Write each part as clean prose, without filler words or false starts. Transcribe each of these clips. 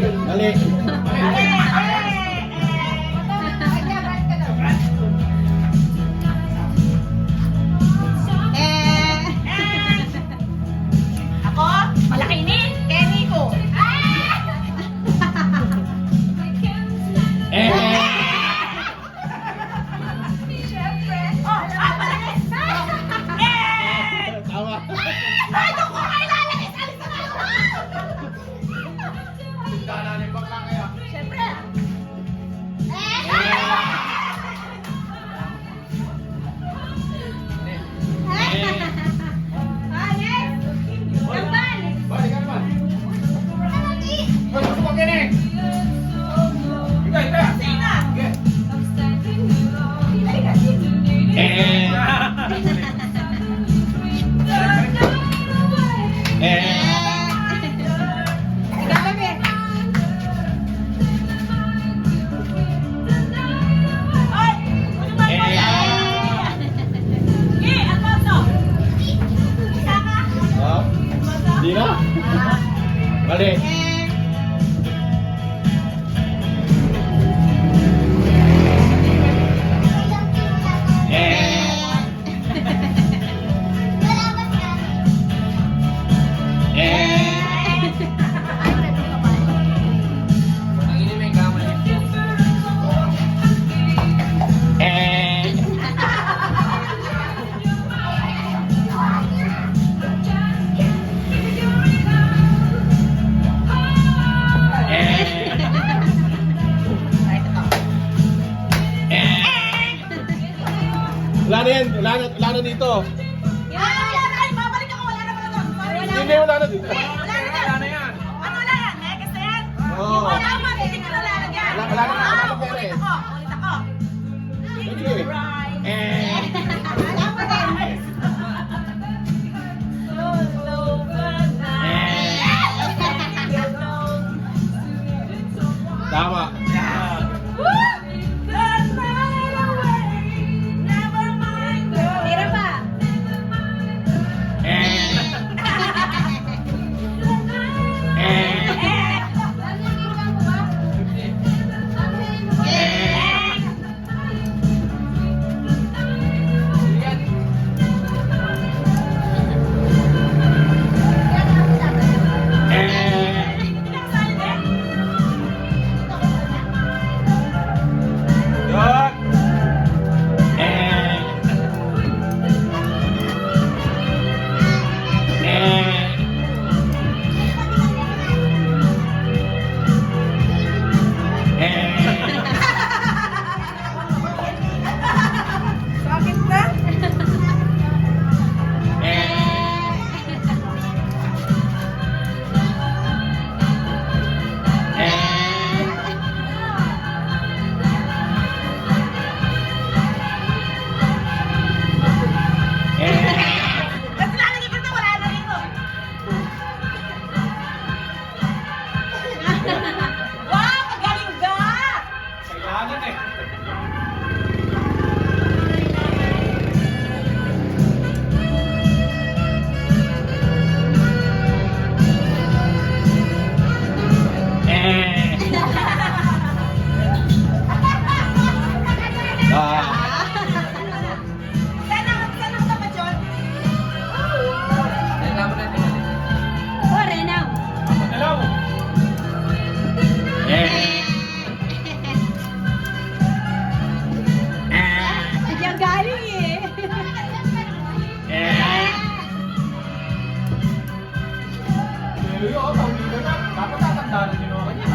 Mali. Ako, malaki ni Kenny ko. Siyempre. Oh, malaki. Tama. Ano ko kailangan isalis na ako? Siyempre. Di na? Mali. Wala na yan. Wala na dito. Babalik ako, wala na pala doon. Hindi, wala na dito. Wala na yan. Ano wala yan? Next na yan? Oo. Wala man, hindi ko nalalagyan. Wala na. Ulit ako. Ulit ako. Sige. Wala pa din. Tama. Tira pa. Bakit na? Ba't lalagay ko na wala na rito? Wow, magaling ka! Kailangan eh. Sana ako dapat yun? Dalaw. Diyan galing eh. Dapat tatandaan nyo naman yan.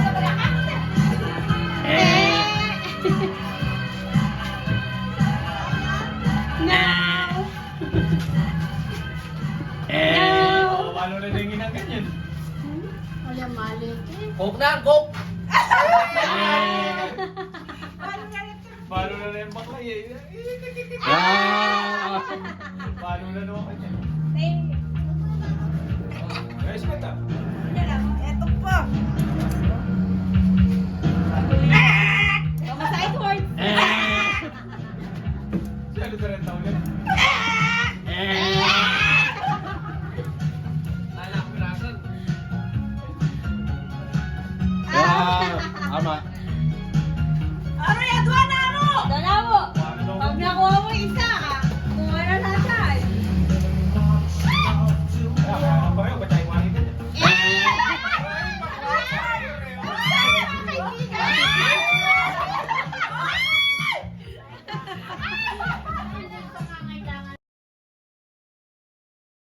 No. Paano na din ng ganyan? Wala mali. Coke na, Coke! Paano na rin baklay eh? Paano na naman kanya? Respect ah. Eto po. Masakit horn. Siya ano rin taon yan? Lalak pirasan. Tama.